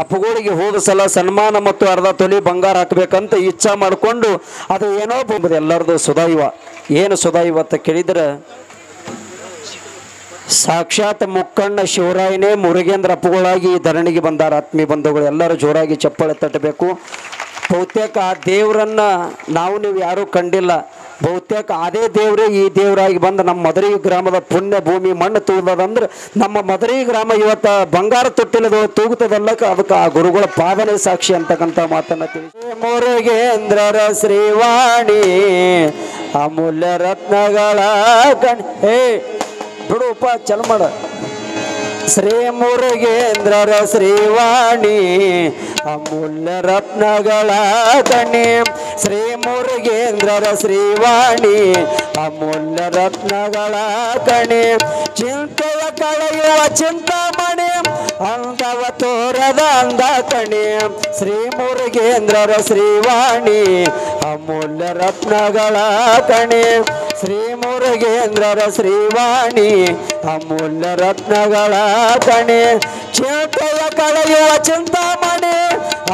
ಅಪ್ಪುಗಳಿಗೆ ಹೋದ ಸಲ ಸನ್ಮಾನ ಮತ್ತು ಅರ್ಧ ತೊಲಿ ಬಂಗಾರ ಹಾಕಬೇಕಂತ ಇಚ್ಛಾ ಮಾಡಿಕೊಂಡು ಅದು ಏನೋ ಬಂಬುದು ಎಲ್ಲರದು ಸುದೈವ. ಏನು ಸುದೈವ ಅಂತ ಕೇಳಿದ್ರೆ ಸಾಕ್ಷಾತ್ ಮುಕ್ಕಣ್ಣ ಶಿವರಾಯನೇ ಮುರುಗೇಂದ್ರ ಅಪ್ಪುಗಳಾಗಿ ಈ ಧರಣಿಗೆ ಬಂದಾರ. ಆತ್ಮೀಯ ಬಂಧುಗಳು ಎಲ್ಲರೂ ಜೋರಾಗಿ ಚಪ್ಪಾಳೆ ತಟ್ಟಬೇಕು. ಬಹುತೇಕ ಆ ದೇವರನ್ನ ನಾವು ನೀವು ಯಾರೂ ಕಂಡಿಲ್ಲ. ಬಹುತೇಕ ಅದೇ ದೇವರೇ ಈ ದೇವರಾಗಿ ಬಂದು ನಮ್ಮ ಮದರಿ ಗ್ರಾಮದ ಪುಣ್ಯ ಭೂಮಿ ಮಣ್ಣು ತೂಗದಂದ್ರೆ ನಮ್ಮ ಮದರಿ ಗ್ರಾಮ ಇವತ್ತು ಬಂಗಾರ ತೊಟ್ಟಿಲದ ತೂಗುತ್ತದಲ್ಲಕ ಅದಕ್ಕೆ ಆ ಗುರುಗಳ ಪಾದನೆ ಸಾಕ್ಷಿ ಅಂತಕ್ಕಂಥ ಮಾತನ್ನ ತಿಳಿಸಿ ಮುರುಗೇಂದ್ರರ ಶ್ರೀವಾಣಿ ಅಮೂಲ್ಯ ರತ್ನಗಳ ಹೇ ಬಿಡುಪ್ಪ ಚಲ ಮಾಡ. ಶ್ರೀ ಮುರುಗೇಂದ್ರರ ಶ್ರೀವಾಣಿ ಅಮೂಲ್ಯ ರತ್ನಗಳ ಗಣಿ. ಶ್ರೀ ಮುರುಗೇಂದ್ರರ ಶ್ರೀವಾಣಿ ಅಮೂಲ್ಯ ರತ್ನಗಳ ಗಣಿ. ಚಿಂತೆಯ ಕಳೆಯುವ ಚಿಂತಾಮಣಿ ಅಂದವ ತೋರದ ಅಂದ ಕಣಿ. ಶ್ರೀ ಮುರುಗೇಂದ್ರರ ಶ್ರೀವಾಣಿ ಅಮೂಲ್ಯ ರತ್ನಗಳ ಕಣಿ. ಶ್ರೀ ಮುರುಗೇಂದ್ರರ ಶ್ರೀವಾಣಿ ಅಮೂಲ್ಯ ರತ್ನಗಳ ಕಣಿ. ಚಿಂತೆಯ ಕಳೆಯುವ ಚಿಂತಾಮಣಿ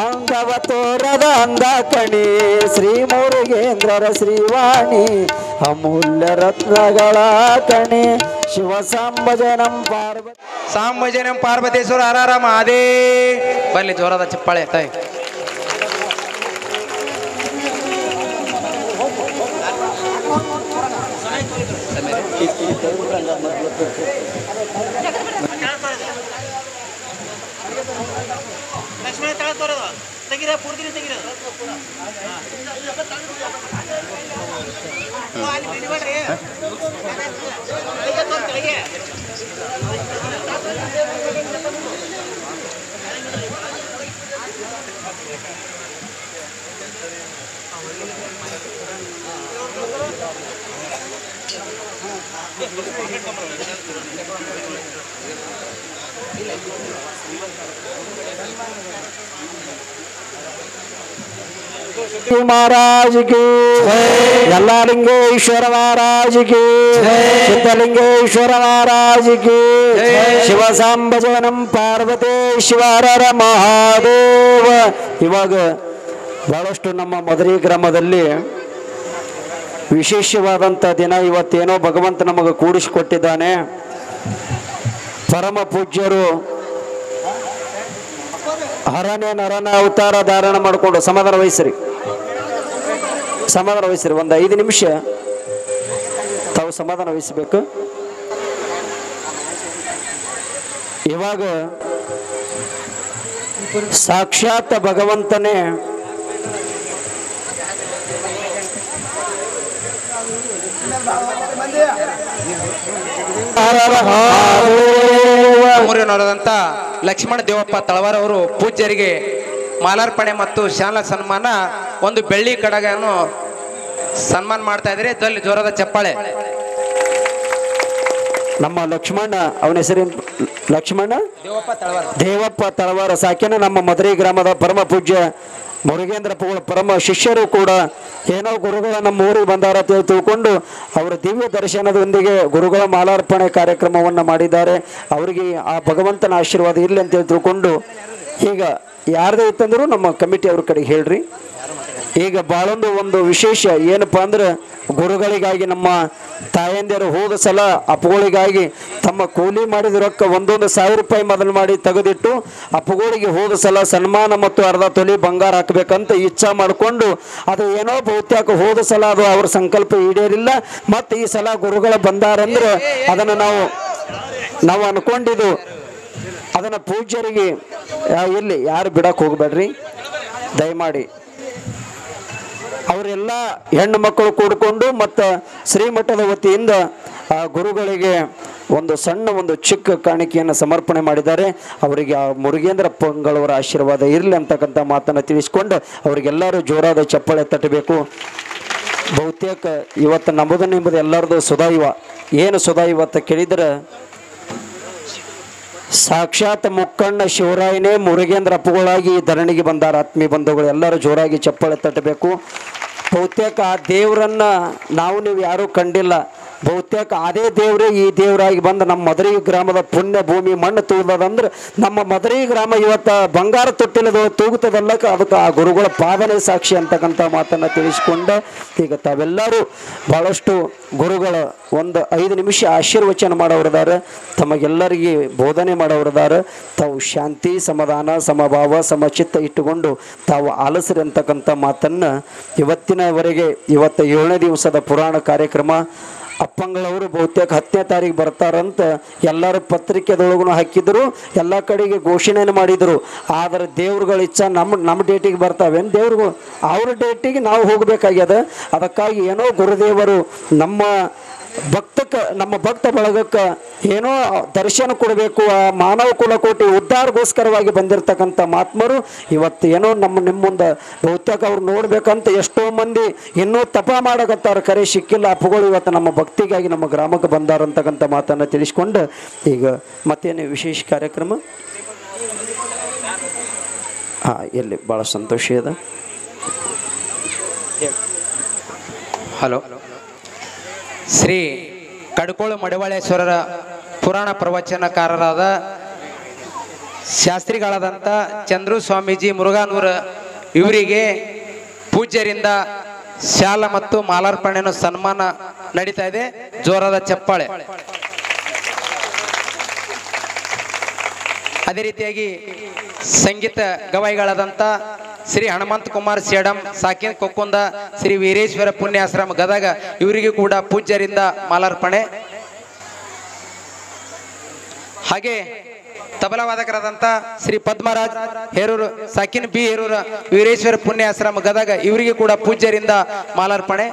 ಅಂದವ ತೋರದ ಅಂದ ಕಣಿ. ಶ್ರೀ ಮುರುಗೇಂದ್ರರ ಶ್ರೀವಾಣಿ ಅಮೂಲ್ಯ ರತ್ನಗಳ ಕಣಿ. ಶಿವ ಸಾಂಬಜನಂ ಪಾರ್ವತಿ ಸಾಂಬಜನಂ ಪಾರ್ವತೇಶ್ವರ ಹರ ಮಹಾದೇ. ಬನ್ನಿ ಜೋರಾದ ಚಪ್ಪಾಳೆ ತಾಯಿ. ಲಕ್ಷ್ಮಣ ತಳ ತೋರದ ತೆಗಿರ ಪೂರ್ತಿ ತೆಗಿರ ಅಲ್ಲಿ ಬಿಡಿಬೇಡ್ರಿ ಕೆಳಗೆ महाराज की यल्लालिंगेश्वर महाराज की सिद्धलिंगेश्वर महाराज की शिव सांबजनम पार्वतेश्वर ಮಹಾದೇವ. ಇವಾಗ ಬಹಳಷ್ಟು ನಮ್ಮ ಮದರಿ ಗ್ರಾಮದಲ್ಲಿ ವಿಶೇಷವಾದಂಥ ದಿನ ಇವತ್ತೇನೋ ಭಗವಂತ ನಮಗೆ ಕೂಡಿಸಿಕೊಟ್ಟಿದ್ದಾನೆ. ಪರಮ ಪೂಜ್ಯರು ಹರನೇ ನರನ ಅವತಾರ ಧಾರಣ ಮಾಡಿಕೊಂಡು ಸಮಾಧಾನ ವಹಿಸ್ರಿ ಒಂದು 5 ನಿಮಿಷ ತಾವು ಸಮಾಧಾನ ವಹಿಸಬೇಕು. ಇವಾಗ ಸಾಕ್ಷಾತ್ ಭಗವಂತನೇ ನೂರಿನವರಾದಂಥ ಲಕ್ಷ್ಮಣ ದೇವಪ್ಪ ತಳವಾರ ಅವರು ಪೂಜ್ಯರಿಗೆ ಮಾಲಾರ್ಪಣೆ ಮತ್ತು ಶಾಲಾ ಸನ್ಮಾನ ಒಂದು ಬೆಳ್ಳಿ ಕಡಗನ್ನು ಸನ್ಮಾನ ಮಾಡ್ತಾ ಇದ್ದಾರೆ. ದಲ್ಲಿ ಜೋರಾದ ಚಪ್ಪಾಳೆ. ನಮ್ಮ ಲಕ್ಷ್ಮಣ, ಅವನ ಹೆಸರೇನು? ಲಕ್ಷ್ಮಣ ದೇವಪ್ಪ ತಳವಾರ ಸಾಕಿನ ನಮ್ಮ ಮದರಿ ಗ್ರಾಮದ ಪರಮ ಪೂಜ್ಯ ಮುರುಗೇಂದ್ರ ಅಪ್ಪುಗಳ ಪರಮ ಶಿಷ್ಯರು ಕೂಡ ಏನೋ ಗುರುಗಳ ನಮ್ಮ ಊರಿಗೆ ಬಂದಾರ ತಿಳ್ಕೊಂಡು ಅವರ ದಿವ್ಯ ದರ್ಶನದೊಂದಿಗೆ ಗುರುಗಳ ಮಾಲಾರ್ಪಣೆ ಕಾರ್ಯಕ್ರಮವನ್ನು ಮಾಡಿದ್ದಾರೆ. ಅವರಿಗೆ ಆ ಭಗವಂತನ ಆಶೀರ್ವಾದ ಇರಲಿ ಅಂತೇಳಿ ತಿಳ್ಕೊಂಡು ಈಗ ಯಾರದೇ ಇತ್ತಂದ್ರೂ ನಮ್ಮ ಕಮಿಟಿ ಅವ್ರ ಕಡೆಗೆ ಹೇಳ್ರಿ. ಈಗ ಭಾಳೊಂದು ಒಂದು ವಿಶೇಷ ಏನಪ್ಪ ಅಂದ್ರೆ ಗುರುಗಳಿಗಾಗಿ ನಮ್ಮ ತಾಯಂದಿರು ಹೋದ ಸಲ ಅಪ್ಪುಗಳಿಗಾಗಿ ತಮ್ಮ ಕೂಲಿ ಮಾಡಿದ ರೊಕ್ಕ 1,000 ರೂಪಾಯಿ ಮೊದಲು ಮಾಡಿ ತೆಗೆದಿಟ್ಟು ಅಪ್ಪುಗಳಿಗೆ ಹೋದ ಸಲ ಸನ್ಮಾನ ಮತ್ತು ಅರ್ಧ ತೊಲಿ ಬಂಗಾರ ಹಾಕಬೇಕಂತ ಇಚ್ಛಾ ಮಾಡಿಕೊಂಡು ಅದು ಏನೋ ಬಹುತೇಕ ಹೋದ ಸಲ ಅದು ಅವ್ರ ಸಂಕಲ್ಪ ಈಡೇರಿಲ್ಲ. ಮತ್ತು ಈ ಸಲ ಗುರುಗಳ ಬಂದಾರಂದ್ರೆ ಅದನ್ನು ನಾವು ಅನ್ಕೊಂಡಿದ್ದು ಅದನ್ನು ಪೂಜ್ಯರಿಗೆ ಇಲ್ಲಿ ಯಾರು ಬಿಡಕ್ಕೆ ಹೋಗ್ಬೇಡ್ರಿ ದಯಮಾಡಿ. ಅವರೆಲ್ಲ ಹೆಣ್ಣು ಮಕ್ಕಳು ಕೂಡಿಕೊಂಡು ಮತ್ತು ಶ್ರೀಮಠದ ವತಿಯಿಂದ ಆ ಗುರುಗಳಿಗೆ ಒಂದು ಚಿಕ್ಕ ಕಾಣಿಕೆಯನ್ನು ಸಮರ್ಪಣೆ ಮಾಡಿದ್ದಾರೆ. ಅವರಿಗೆ ಆ ಮುರುಗೇಂದ್ರ ಅಪ್ಪಂಗಳವರ ಆಶೀರ್ವಾದ ಇರಲಿ ಅಂತಕ್ಕಂಥ ಮಾತನ್ನು ತಿಳಿಸ್ಕೊಂಡು ಅವರಿಗೆಲ್ಲರೂ ಜೋರಾದ ಚಪ್ಪಾಳೆ ತಟ್ಟಬೇಕು. ಬಹುತೇಕ ಇವತ್ತು ನಮ್ಮದು ಎಲ್ಲರದು ಸುದೈವ. ಏನು ಸುದೈವ ಅಂತ ಕೇಳಿದ್ರೆ ಸಾಕ್ಷಾತ್ ಮುಕ್ಕಣ್ಣ ಶಿವರಾಯನೇ ಮುರುಗೇಂದ್ರ ಅಪ್ಪುಗಳಾಗಿ ಈ ಧರಣಿಗೆ ಬಂದಾರ. ಆತ್ಮೀಯ ಬಂಧುಗಳು ಎಲ್ಲರೂ ಜೋರಾಗಿ ಚಪ್ಪಾಳೆ ತಟ್ಟಬೇಕು. ಬಹುತೇಕ ಆ ದೇವರನ್ನ ನಾವು ನೀವು ಯಾರೂ ಕಂಡಿಲ್ಲ. ಬಹುತೇಕ ಅದೇ ದೇವರೇ ಈ ದೇವರಾಗಿ ಬಂದು ನಮ್ಮ ಮದರಿ ಗ್ರಾಮದ ಪುಣ್ಯ ಭೂಮಿ ಮಣ್ಣು ತೂಗದಂದ್ರೆ ನಮ್ಮ ಮದರಿ ಗ್ರಾಮ ಇವತ್ತು ಬಂಗಾರ ತೊಟ್ಟಿಲದ ತೂಗುತ್ತದಲ್ಲಕ್ಕೆ ಅದಕ್ಕೆ ಆ ಗುರುಗಳ ಪಾದನೆ ಸಾಕ್ಷಿ ಅಂತಕ್ಕಂಥ ಮಾತನ್ನು ತಿಳಿಸಿಕೊಂಡು ಈಗ ತಾವೆಲ್ಲರೂ ಭಾಳಷ್ಟು ಗುರುಗಳ ಒಂದು 5 ನಿಮಿಷ ಆಶೀರ್ವಚನ ಮಾಡೋರಿದ್ದಾರೆ, ತಮಗೆಲ್ಲರಿಗೆ ಬೋಧನೆ ಮಾಡೋರಿದ್ದಾರೆ. ತಾವು ಶಾಂತಿ ಸಮಾಧಾನ ಸಮಭಾವ ಸಮಚಿತ್ತ ಇಟ್ಟುಕೊಂಡು ತಾವು ಆಲಿಸ್ರಿ ಅಂತಕ್ಕಂಥ ಮಾತನ್ನು ಇವತ್ತಿನವರೆಗೆ ಇವತ್ತು 7ನೇ ದಿವಸದ ಪುರಾಣ ಕಾರ್ಯಕ್ರಮ ಅಪ್ಪಂಗಳವರು ಬಹುತೇಕ 10ನೇ ತಾರೀಕು ಬರ್ತಾರಂತ ಎಲ್ಲರೂ ಪತ್ರಿಕೆದೊಳಗೂ ಹಾಕಿದ್ರು, ಎಲ್ಲ ಕಡೆಗೆ ಘೋಷಣೆಯನ್ನು ಮಾಡಿದರು. ಆದರೆ ದೇವ್ರುಗಳ ಇಚ್ಛೆ ನಮ್ಮ ಡೇಟಿಗೆ ಬರ್ತಾವೇನು ದೇವ್ರುಗಳು ಅವ್ರ ಡೇಟಿಗೆ ನಾವು ಹೋಗಬೇಕಾಗ್ಯದ. ಅದಕ್ಕಾಗಿ ಏನೋ ಗುರುದೇವರು ನಮ್ಮ ಭಕ್ತ ಬಳಗಕ್ಕೆ ಏನೋ ದರ್ಶನ ಕೊಡಬೇಕು, ಆ ಮಾನವ ಕುಲಕೋಟಿ ಉದ್ಧಾರಗೋಸ್ಕರವಾಗಿ ಬಂದಿರತಕ್ಕಂಥ ಮಹಾತ್ಮರು ಇವತ್ತು ಏನೋ ನಿಮ್ಮ ಮುಂದೆ ಬಹುತೇಕ ಅವ್ರು ನೋಡ್ಬೇಕಂತ ಎಷ್ಟೋ ಮಂದಿ ಇನ್ನೂ ತಪ ಮಾಡಕತ್ತಾರ, ಕರೆ ಸಿಕ್ಕಿಲ್ಲ. ಅಪ್ಪಗಳು ಇವತ್ತು ನಮ್ಮ ಭಕ್ತಿಗಾಗಿ ನಮ್ಮ ಗ್ರಾಮಕ್ಕೆ ಬಂದಾರಂತಕ್ಕಂಥ ಮಾತನ್ನು ತಿಳಿಸ್ಕೊಂಡು ಈಗ ಮತ್ತೇನು ವಿಶೇಷ ಕಾರ್ಯಕ್ರಮ ಎಲ್ಲಿ ಭಾಳ ಸಂತೋಷ ಇದೆ. ಹಲೋ, ಶ್ರೀ ಕಡ್ಕೋಳು ಮಡಿವಾಳೇಶ್ವರರ ಪುರಾಣ ಪ್ರವಚನಕಾರರಾದ ಶಾಸ್ತ್ರಿಗಳಾದಂಥ ಚಂದ್ರು ಸ್ವಾಮೀಜಿ ಮುರುಘಾನೂರ ಇವರಿಗೆ ಪೂಜ್ಯರಿಂದ ಶಾಲ ಮತ್ತು ಮಾಲಾರ್ಪಣೆಯನ್ನು ಸನ್ಮಾನ ನಡೀತಾ ಇದೆ. ಜೋರಾದ ಚಪ್ಪಾಳೆ. ಅದೇ ರೀತಿಯಾಗಿ ಸಂಗೀತ ಗವಾಯಿಗಳಾದಂಥ ಶ್ರೀ ಹನುಮಂತ ಕುಮಾರ್ ಸೇಡಂ ಸಾಕಿನ್ ಕೊಕ್ಕುಂದ, ಶ್ರೀ ವೀರೇಶ್ವರ ಪುಣ್ಯಾಶ್ರಮ ಗದಗ ಇವರಿಗೂ ಕೂಡ ಪೂಜ್ಯರಿಂದ ಮಾಲಾರ್ಪಣೆ. ಹಾಗೆ ತಬಲವಾದಕರಾದಂಥ ಶ್ರೀ ಪದ್ಮರಾಜ್ ಹೇರೂರು ಸಾಕಿನ್ ಬಿ ಹೇರೂರ ವೀರೇಶ್ವರ ಪುಣ್ಯಾಶ್ರಮ ಗದಗ ಇವರಿಗೂ ಕೂಡ ಪೂಜ್ಯರಿಂದ ಮಾಲಾರ್ಪಣೆ.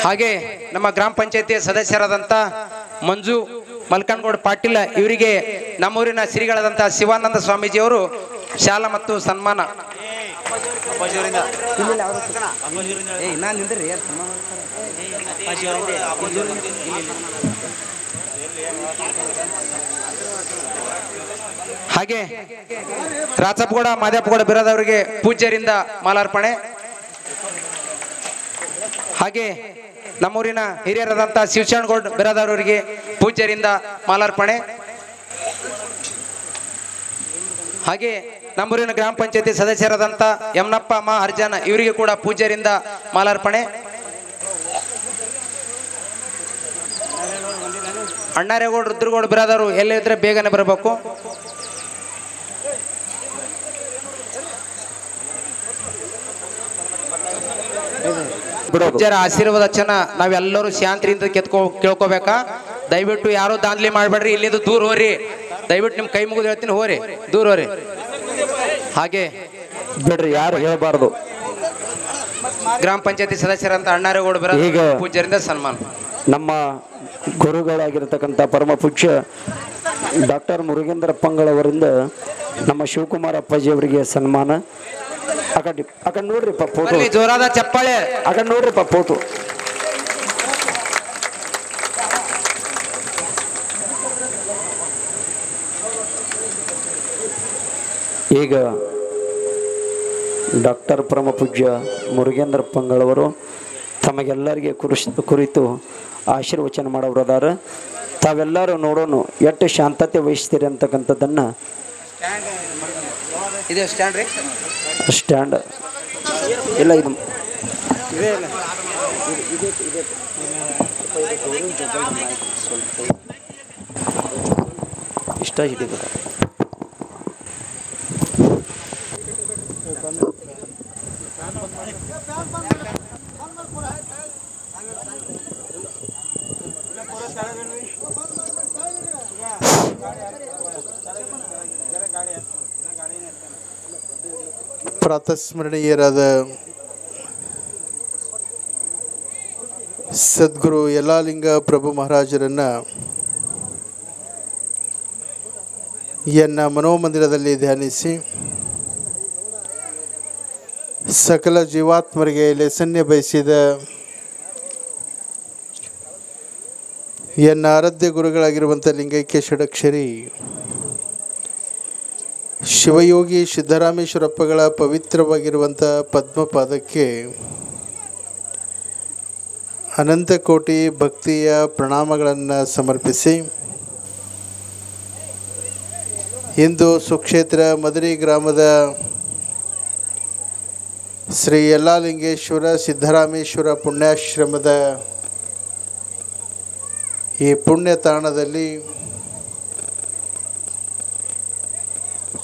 ಹಾಗೆ ನಮ್ಮ ಗ್ರಾಮ ಪಂಚಾಯತಿ ಸದಸ್ಯರಾದಂಥ ಮಂಜು ಮಲ್ಕನ್ಗೌಡ ಪಾಟೀಲ ಇವರಿಗೆ ನಮ್ಮೂರಿನ ಶ್ರೀಗಳಾದಂಥ ಶಿವಾನಂದ ಸ್ವಾಮೀಜಿಯವರು ಶಾಲಾ ಮತ್ತು ಸನ್ಮಾನ. ಹಾಗೆ ರಾಚಪ್ಪಗೌಡ ಮಾದೇಪ್ಪಗೌಡ ಬಿರಾದವರಿಗೆ ಪೂಜ್ಯರಿಂದ ಮಾಲಾರ್ಪಣೆ. ಹಾಗೆ ನಮ್ಮೂರಿನ ಹಿರಿಯರಾದಂಥ ಶಿವಶರಣಗೌಡ ಬಿರಾದವರಿಗೆ ಪೂಜ್ಯರಿಂದ ಮಾಲಾರ್ಪಣೆ. ಹಾಗೆ ನಮ್ಮೂರಿನ ಗ್ರಾಮ ಪಂಚಾಯತಿ ಸದಸ್ಯರಾದಂಥ ಯಮನಪ್ಪ ಮಾ ಹರ್ಜನ ಇವರಿಗೆ ಕೂಡ ಪೂಜ್ಯರಿಂದ ಮಾಲಾರ್ಪಣೆ. ಅಣ್ಣಾರೇಗೌಡ ರುದ್ರಗೌಡ ಬಿರಾದವರು ಎಲ್ಲಿದ್ರೆ ಬೇಗನೆ ಬರಬೇಕು. ಪೂಜ್ಯರ ಆಶೀರ್ವಾದಚನ ನಾವೆಲ್ಲರೂ ಶಾಂತಿಯಿಂದ ಕೇಳ್ಕೋಬೇಕಾ. ದಯವಿಟ್ಟು ಯಾರು ದಾಂಧಲಿ ಮಾಡಬೇಡ್ರಿ, ಇಲ್ಲಿಂದ ದೂರ ಹೋರಿ. ದಯವಿಟ್ಟು ನಿಮ್ಮ ಕೈ ಮುಗಿದು ಹೇಳ್ತೀನಿ, ಹೋರಿ ದೂರ ಹೋರಿ. ಹಾಗೆ ಬಿಡ್ರಿ, ಯಾರು ಹೇಳಬಾರ್ದು. ಗ್ರಾಮ ಪಂಚಾಯತಿ ಸದಸ್ಯರಂತ ಅಣ್ಣಾರೇಗೌಡ ಬಿರಾದವರು ಪೂಜ್ಯರಿಂದ ಸನ್ಮಾನ. ನಮ್ಮ ಗುರುಗಳಾಗಿರ್ತಕ್ಕಂಥ ಪರಮ ಪೂಜ್ಯ ಡಾಕ್ಟರ್ ಮುರುಗೇಂದ್ರಪ್ಪಂಗಳವರಿಂದ ನಮ್ಮ ಶಿವಕುಮಾರ ಅಪ್ಪಾಜಿ ಅವರಿಗೆ ಸನ್ಮಾನ. ಅಕಡೆ ನೋಡ್ರಿ ಪಪ್ಪೋತು, ಜೋರಾದ ಚಪ್ಪಾಳೆ. ಅಕಡೆ ನೋಡ್ರಿ ಪಪ್ಪೋತು. ಈಗ ಡಾಕ್ಟರ್ ಪರಮ ಪೂಜ್ಯ ಮುರುಗೇಂದ್ರಪ್ಪಂಗಳವರು ತಮಗೆಲ್ಲರಿಗೆ ಕುರಿತು ಆಶೀರ್ವಚನ ಮಾಡೋರದಾರ. ತಾವೆಲ್ಲರೂ ನೋಡೋಣ ಎಷ್ಟು ಶಾಂತತೆ ವಹಿಸ್ತೀರಿ ಅಂತಕ್ಕಂಥದ್ದನ್ನು. ಇದು ಸ್ಟ್ಯಾಂಡ್ ರೀ, ಸ್ಟ್ಯಾಂಡ್ ಇಲ್ಲ, ಇದು ಇಷ್ಟ ಹಿಡಿದ. ಪ್ರಾತಸ್ಮರಣೀಯರಾದ ಸದ್ಗುರು ಯಲ್ಲಾಲಿಂಗ ಪ್ರಭು ಮಹಾರಾಜರನ್ನು ಮನೋಮಂದಿರದಲ್ಲಿ ಧ್ಯಾನಿಸಿ ಸಕಲ ಜೀವಾತ್ಮರಿಗೆ ಲೇಸನ್ಯ ಬಯಸಿದ ಎನ್ನ ಆರಾಧ್ಯ ಗುರುಗಳಾಗಿರುವಂಥ ಲಿಂಗೈಕ್ಯ ಷಡಕ್ಷರಿ ಶಿವಯೋಗಿ ಸಿದ್ದರಾಮೇಶ್ವರಪ್ಪಗಳ ಪವಿತ್ರವಾಗಿರುವಂಥ ಪದ್ಮಪಾದಕ್ಕೆ ಅನಂತ ಕೋಟಿ ಭಕ್ತಿಯ ಪ್ರಣಾಮಗಳನ್ನು ಸಮರ್ಪಿಸಿ ಇಂದು ಸುಕ್ಷೇತ್ರ ಮದರಿ ಗ್ರಾಮದ ಶ್ರೀ ಯಲ್ಲಾಲಿಂಗೇಶ್ವರ ಸಿದ್ದರಾಮೇಶ್ವರ ಪುಣ್ಯಾಶ್ರಮದ ಈ ಪುಣ್ಯ ತಾಣದಲ್ಲಿ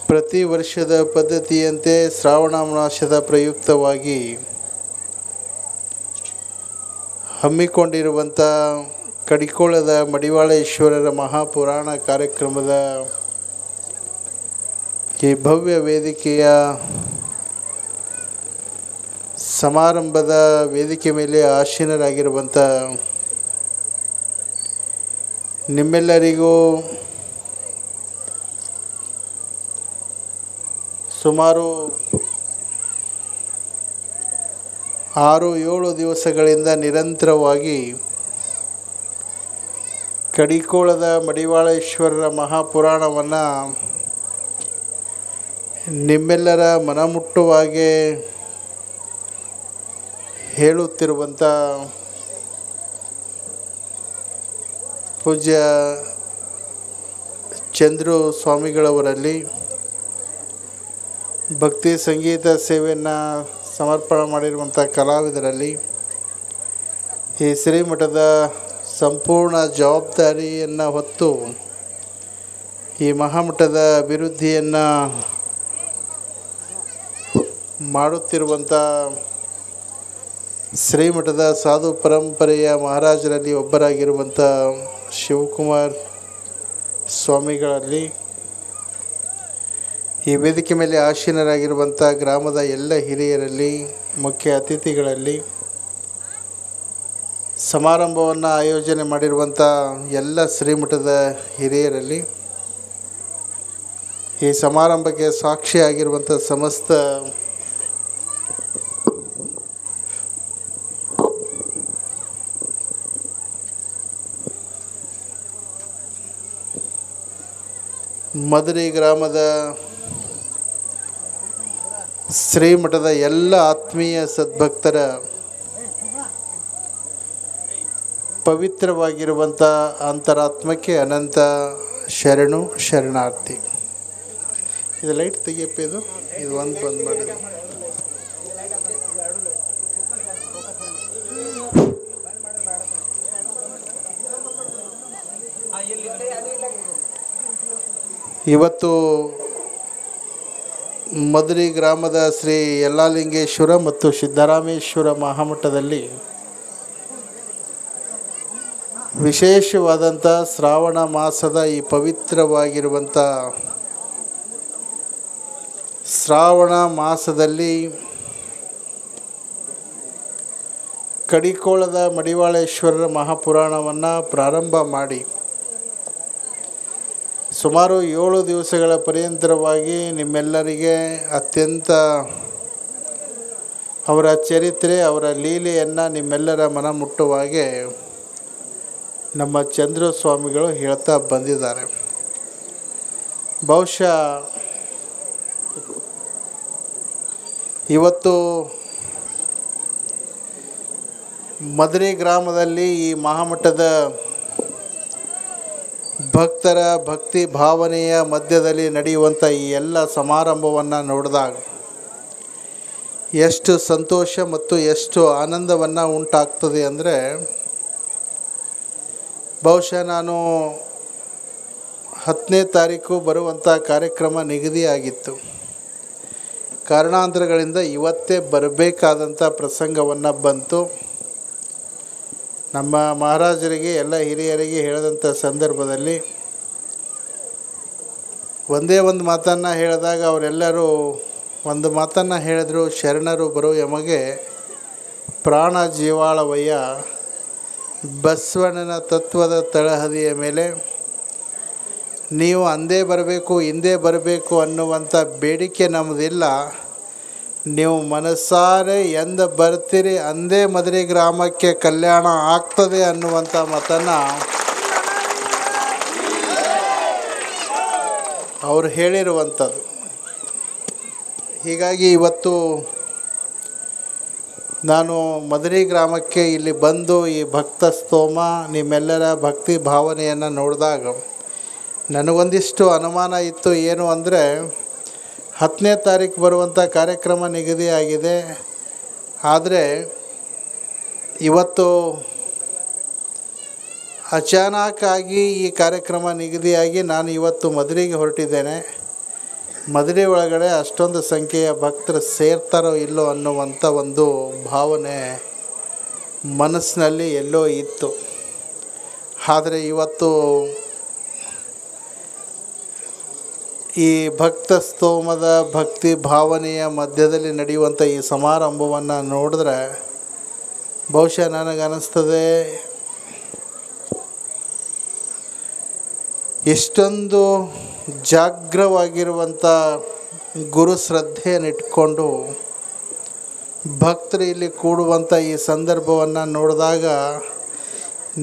ಪ್ರತಿ ವರ್ಷದ ಪದ್ಧತಿಯಂತೆ ಶ್ರಾವಣ ಮಾಸದ ಪ್ರಯುಕ್ತವಾಗಿ ಹಮ್ಮಿಕೊಂಡಿರುವಂಥ ಕಡಿಕೋಳದ ಮಡಿವಾಳೇಶ್ವರರ ಮಹಾಪುರಾಣ ಕಾರ್ಯಕ್ರಮದ ಈ ಭವ್ಯ ವೇದಿಕೆಯ ಸಮಾರಂಭದ ವೇದಿಕೆ ಮೇಲೆ ಆಸೀನರಾಗಿರುವಂಥ ನಿಮ್ಮೆಲ್ಲರಿಗೂ ಸುಮಾರು 6-7 ದಿವಸಗಳಿಂದ ನಿರಂತರವಾಗಿ ಕಡಿಕೋಳದ ಮಡಿವಾಳೇಶ್ವರರ ಮಹಾಪುರಾಣವನ್ನು ನಿಮ್ಮೆಲ್ಲರ ಮನಮುಟ್ಟುವಾಗೆ ಹೇಳುತ್ತಿರುವಂಥ ಪೂಜ್ಯ ಚಂದ್ರು ಸ್ವಾಮಿಗಳವರಲ್ಲಿ ಭಕ್ತಿ ಸಂಗೀತ ಸೇವೆಯನ್ನು ಸಮರ್ಪಣೆ ಮಾಡಿರುವಂಥ ಕಲಾವಿದರಲ್ಲಿ ಈ ಶ್ರೀಮಠದ ಸಂಪೂರ್ಣ ಜವಾಬ್ದಾರಿಯನ್ನು ಹೊತ್ತು ಈ ಮಹಾಮಠದ ಅಭಿವೃದ್ಧಿಯನ್ನು ಮಾಡುತ್ತಿರುವಂಥ ಶ್ರೀಮಠದ ಸಾಧು ಪರಂಪರೆಯ ಮಹಾರಾಜರಲ್ಲಿ ಒಬ್ಬರಾಗಿರುವಂಥ ಶಿವಕುಮಾರ್ ಸ್ವಾಮಿಗಳಲ್ಲಿ ಈ ವೇದಿಕೆ ಮೇಲೆ ಆಸೀನರಾಗಿರುವಂಥ ಗ್ರಾಮದ ಎಲ್ಲ ಹಿರಿಯರಲ್ಲಿ ಮುಖ್ಯ ಅತಿಥಿಗಳಲ್ಲಿ ಸಮಾರಂಭವನ್ನು ಆಯೋಜನೆ ಮಾಡಿರುವಂಥ ಎಲ್ಲ ಶ್ರೀಮಠದ ಹಿರಿಯರಲ್ಲಿ ಈ ಸಮಾರಂಭಕ್ಕೆ ಸಾಕ್ಷಿಯಾಗಿರುವಂಥ ಸಮಸ್ತ ಮದರಿ ಗ್ರಾಮದ ಶ್ರೀಮಠದ ಎಲ್ಲ ಆತ್ಮೀಯ ಸದ್ಭಕ್ತರ ಪವಿತ್ರವಾಗಿರುವಂಥ ಅಂತರಾತ್ಮಕ್ಕೆ ಅನಂತ ಶರಣು ಶರಣಾರ್ಥಿ. ಇದು ಲೈಟ್ ತೆಗಿಯಪ್ಪ, ಇದು ಒಂದು ಬಂದ್ ಮಾಡಿ. ಇವತ್ತು ಮದರಿ ಗ್ರಾಮದ ಶ್ರೀ ಯಲ್ಲಾಲಿಂಗೇಶ್ವರ ಮತ್ತು ಸಿದ್ದರಾಮೇಶ್ವರ ಮಹಾಮಠದಲ್ಲಿ ವಿಶೇಷವಾದಂಥ ಶ್ರಾವಣ ಮಾಸದ ಈ ಪವಿತ್ರವಾಗಿರುವಂಥ ಶ್ರಾವಣ ಮಾಸದಲ್ಲಿ ಕಡಿಕೋಳದ ಮಡಿವಾಳೇಶ್ವರರ ಮಹಾಪುರಾಣವನ್ನು ಪ್ರಾರಂಭ ಮಾಡಿ ಸುಮಾರು 7 ದಿವಸಗಳ ಪರ್ಯಂತರವಾಗಿ ನಿಮ್ಮೆಲ್ಲರಿಗೆ ಅತ್ಯಂತ ಅವರ ಚರಿತ್ರೆ, ಅವರ ಲೀಲೆಯನ್ನು ನಿಮ್ಮೆಲ್ಲರ ಮನ ಮುಟ್ಟುವಾಗೆ ನಮ್ಮ ಚಂದ್ರ ಸ್ವಾಮಿಗಳು ಹೇಳ್ತಾ ಬಂದಿದ್ದಾರೆ. ಬಹುಶಃ ಇವತ್ತು ಮದರಿ ಗ್ರಾಮದಲ್ಲಿ ಈ ಮಹಾಮಠದ ಭಕ್ತರ ಭಕ್ತಿ ಭಾವನೆಯ ಮಧ್ಯದಲ್ಲಿ ನಡೆಯುವಂಥ ಈ ಎಲ್ಲ ಸಮಾರಂಭವನ್ನು ನೋಡಿದಾಗ ಎಷ್ಟು ಸಂತೋಷ ಮತ್ತು ಎಷ್ಟು ಆನಂದವನ್ನು ಉಂಟಾಗ್ತದೆ ಅಂದರೆ, ಬಹುಶಃ ನಾನು 10ನೇ ತಾರೀಕು ಬರುವಂಥ ಕಾರ್ಯಕ್ರಮ ನಿಗದಿಯಾಗಿತ್ತು. ಕಾರಣಾಂತರಗಳಿಂದ ಇವತ್ತೇ ಬರಬೇಕಾದಂಥ ಪ್ರಸಂಗವನ್ನು ಬಂತು. ನಮ್ಮ ಮಹಾರಾಜರಿಗೆ ಎಲ್ಲ ಹಿರಿಯರಿಗೆ ಹೇಳಿದಂಥ ಸಂದರ್ಭದಲ್ಲಿ ಒಂದೇ ಒಂದು ಮಾತನ್ನು ಹೇಳಿದಾಗ ಅವರೆಲ್ಲರೂ ಒಂದು ಮಾತನ್ನು ಹೇಳಿದ್ರು, ಶರಣರು ಬರೋ ಯಮಗೆ ಪ್ರಾಣ ಜೀವಾಳವಯ್ಯ, ಬಸವಣ್ಣನ ತತ್ವದ ತಳಹದಿಯ ಮೇಲೆ ನೀವು ಅಂದೇ ಬರಬೇಕು ಹಿಂದೆ ಬರಬೇಕು ಅನ್ನುವಂಥ ಬೇಡಿಕೆ ನಮ್ಮದಿಲ್ಲ. ನೀವು ಮನಸ್ಸಾರೆ ಎಂದು ಬರ್ತೀರಿ ಅಂದೇ ಮಧುರೆ ಗ್ರಾಮಕ್ಕೆ ಕಲ್ಯಾಣ ಆಗ್ತದೆ ಅನ್ನುವಂಥ ಮಾತನ್ನು ಅವರು ಹೇಳಿರುವಂಥದ್ದು. ಹೀಗಾಗಿ ಇವತ್ತು ನಾನು ಮಧುರೆ ಗ್ರಾಮಕ್ಕೆ ಇಲ್ಲಿ ಬಂದು ಈ ಭಕ್ತ ಸ್ತೋಮ ನಿಮ್ಮೆಲ್ಲರ ಭಕ್ತಿ ಭಾವನೆಯನ್ನು ನೋಡಿದಾಗ ನನಗೊಂದಿಷ್ಟು ಅನುಮಾನ ಇತ್ತು. ಏನು ಅಂದರೆ 10ನೇ ತಾರೀಕು ಬರುವಂಥ ಕಾರ್ಯಕ್ರಮ ನಿಗದಿಯಾಗಿದೆ. ಆದರೆ ಇವತ್ತು ಅಚಾನಕ್ಕಾಗಿ ಈ ಕಾರ್ಯಕ್ರಮ ನಿಗದಿಯಾಗಿ ನಾನು ಇವತ್ತು ಮಧುರೆಗೆ ಹೊರಟಿದ್ದೇನೆ. ಮಧುರೆ ಒಳಗಡೆ ಅಷ್ಟೊಂದು ಸಂಖ್ಯೆಯ ಭಕ್ತರು ಸೇರ್ತಾರೋ ಇಲ್ಲೋ ಅನ್ನುವಂಥ ಒಂದು ಭಾವನೆ ಮನಸ್ಸಿನಲ್ಲಿ ಎಲ್ಲೋ ಇತ್ತು. ಆದರೆ ಇವತ್ತು ಈ ಭಕ್ತ ಸ್ತೋಮದ ಭಕ್ತಿ ಭಾವನೆಯ ಮಧ್ಯದಲ್ಲಿ ನಡೆಯುವಂಥ ಈ ಸಮಾರಂಭವನ್ನು ನೋಡಿದ್ರೆ ಬಹುಶಃ ನನಗನ್ನಿಸ್ತದೆ ಎಷ್ಟೊಂದು ಜಾಗ್ರವಾಗಿರುವಂಥ ಗುರು ಶ್ರದ್ಧೆಯನ್ನಿಟ್ಕೊಂಡು ಭಕ್ತರು ಇಲ್ಲಿ ಕೂಡುವಂಥ ಈ ಸಂದರ್ಭವನ್ನು ನೋಡಿದಾಗ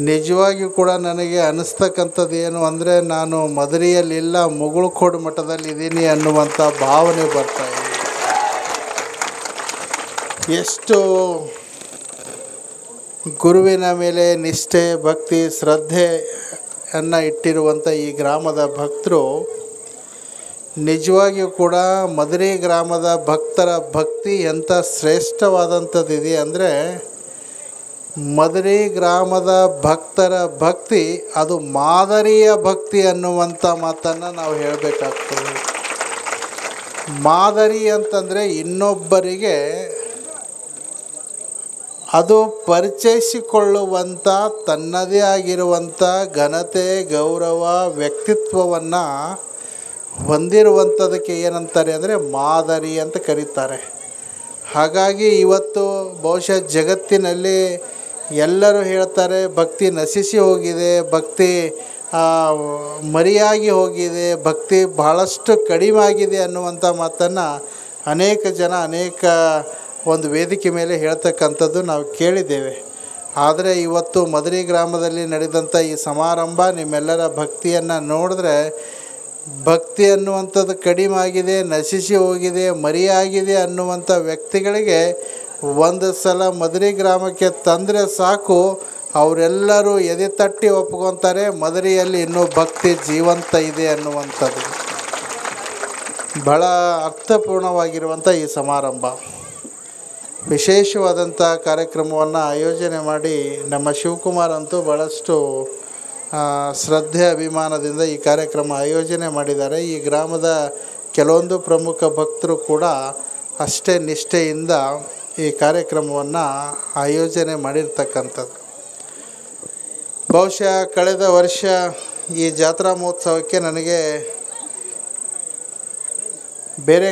ನಿಜವಾಗಿಯೂ ಕೂಡ ನನಗೆ ಅನ್ನಿಸ್ತಕ್ಕಂಥದ್ದು ಏನು ಅಂದರೆ ನಾನು ಮಧುರೆಯಲ್ಲಿಲ್ಲ, ಮುಗುಳ್ಕೋಡು ಮಠದಲ್ಲಿ ಇದ್ದೀನಿ ಅನ್ನುವಂಥ ಭಾವನೆ ಬರ್ತಾಯಿದೆ. ಎಷ್ಟು ಗುರುವಿನ ಮೇಲೆ ನಿಷ್ಠೆ, ಭಕ್ತಿ, ಶ್ರದ್ಧೆಯನ್ನು ಇಟ್ಟಿರುವಂಥ ಈ ಗ್ರಾಮದ ಭಕ್ತರು ನಿಜವಾಗಿಯೂ ಕೂಡ ಮಧುರೆ ಗ್ರಾಮದ ಭಕ್ತರ ಭಕ್ತಿ ಎಂಥ ಶ್ರೇಷ್ಠವಾದಂಥದ್ದಿದೆ ಅಂದರೆ ಮಧುರೆ ಗ್ರಾಮದ ಭಕ್ತರ ಭಕ್ತಿ ಅದು ಮಾದರಿಯ ಭಕ್ತಿ ಅನ್ನುವಂಥ ಮಾತನ್ನು ನಾವು ಹೇಳಬೇಕಾಗ್ತದೆ. ಮಾದರಿ ಅಂತಂದರೆ ಇನ್ನೊಬ್ಬರಿಗೆ ಅದು ಪರಿಚಯಿಸಿಕೊಳ್ಳುವಂಥ ತನ್ನದೇ ಆಗಿರುವಂಥ ಘನತೆ, ಗೌರವ, ವ್ಯಕ್ತಿತ್ವವನ್ನು ಹೊಂದಿರುವಂಥದಕ್ಕೆ ಏನಂತಾರೆ ಅಂದರೆ ಮಾದರಿ ಅಂತ ಕರೀತಾರೆ. ಹಾಗಾಗಿ ಇವತ್ತು ಬಹುಶಃ ಜಗತ್ತಿನಲ್ಲಿ ಎಲ್ಲರೂ ಹೇಳ್ತಾರೆ ಭಕ್ತಿ ನಶಿಸಿ ಹೋಗಿದೆ, ಭಕ್ತಿ ಮರೆಯಾಗಿ ಹೋಗಿದೆ, ಭಕ್ತಿ ಬಹಳಷ್ಟು ಕಡಿಮೆ ಆಗಿದೆ ಅನ್ನುವಂಥ ಮಾತನ್ನು ಅನೇಕ ಜನ ಅನೇಕ ಒಂದು ವೇದಿಕೆ ಮೇಲೆ ಹೇಳ್ತಕ್ಕಂಥದ್ದು ನಾವು ಕೇಳಿದ್ದೇವೆ. ಆದರೆ ಇವತ್ತು ಮಧುರೆ ಗ್ರಾಮದಲ್ಲಿ ನಡೆದಂಥ ಈ ಸಮಾರಂಭ ನಿಮ್ಮೆಲ್ಲರ ಭಕ್ತಿಯನ್ನು ನೋಡಿದ್ರೆ ಭಕ್ತಿ ಅನ್ನುವಂಥದ್ದು ಕಡಿಮೆ ಆಗಿದೆ, ನಶಿಸಿ ಹೋಗಿದೆ, ಮರೆಯಾಗಿದೆ ಅನ್ನುವಂಥ ವ್ಯಕ್ತಿಗಳಿಗೆ ಒಂದು ಸಲ ಮಧುರೆ ಗ್ರಾಮಕ್ಕೆ ತಂದರೆ ಸಾಕು, ಅವರೆಲ್ಲರೂ ಎದೆ ತಟ್ಟಿ ಒಪ್ಕೊತಾರೆ ಮಧುರೆಯಲ್ಲಿ ಇನ್ನೂ ಭಕ್ತಿ ಜೀವಂತ ಇದೆ ಅನ್ನುವಂಥದ್ದು. ಬಹಳ ಅರ್ಥಪೂರ್ಣವಾಗಿರುವಂಥ ಈ ಸಮಾರಂಭ, ವಿಶೇಷವಾದಂಥ ಕಾರ್ಯಕ್ರಮವನ್ನು ಆಯೋಜನೆ ಮಾಡಿ ನಮ್ಮ ಶಿವಕುಮಾರ್ ಅಂತೂ ಭಾಳಷ್ಟು ಶ್ರದ್ಧೆ ಅಭಿಮಾನದಿಂದ ಈ ಕಾರ್ಯಕ್ರಮ ಆಯೋಜನೆ ಮಾಡಿದ್ದಾರೆ. ಈ ಗ್ರಾಮದ ಕೆಲವೊಂದು ಪ್ರಮುಖ ಭಕ್ತರು ಕೂಡ ಅಷ್ಟೇ ನಿಷ್ಠೆಯಿಂದ ಈ ಕಾರ್ಯಕ್ರಮವನ್ನು ಆಯೋಜನೆ ಮಾಡಿರ್ತಕ್ಕಂಥದ್ದು. ಬಹುಶಃ ಕಳೆದ ವರ್ಷ ಈ ಜಾತ್ರಾ ಮಹೋತ್ಸವಕ್ಕೆ ನನಗೆ ಬೇರೆ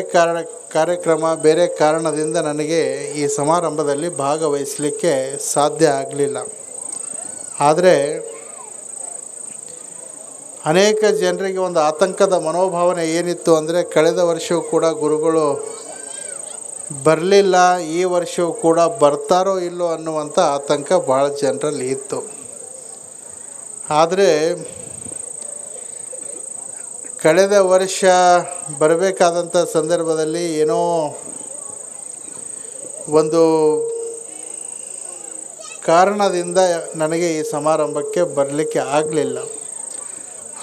ಕಾರಣದಿಂದ ನನಗೆ ಈ ಸಮಾರಂಭದಲ್ಲಿ ಭಾಗವಹಿಸಲಿಕ್ಕೆ ಸಾಧ್ಯ ಆಗಲಿಲ್ಲ. ಆದರೆ ಅನೇಕ ಜನರಿಗೆ ಒಂದು ಆತಂಕದ ಮನೋಭಾವನೆ ಏನಿತ್ತು ಅಂದರೆ ಕಳೆದ ವರ್ಷವೂ ಕೂಡ ಗುರುಗಳು ಬರಲಿಲ್ಲ, ಈ ವರ್ಷವೂ ಕೂಡ ಬರ್ತಾರೋ ಇಲ್ಲೋ ಅನ್ನುವಂಥ ಆತಂಕ ಭಾಳ ಜನರಲ್ಲಿ ಇತ್ತು. ಆದರೆ ಕಳೆದ ವರ್ಷ ಬರಬೇಕಾದಂಥ ಸಂದರ್ಭದಲ್ಲಿ ಏನೋ ಒಂದು ಕಾರಣದಿಂದ ನನಗೆ ಈ ಸಮಾರಂಭಕ್ಕೆ ಬರಲಿಕ್ಕೆ ಆಗಲಿಲ್ಲ.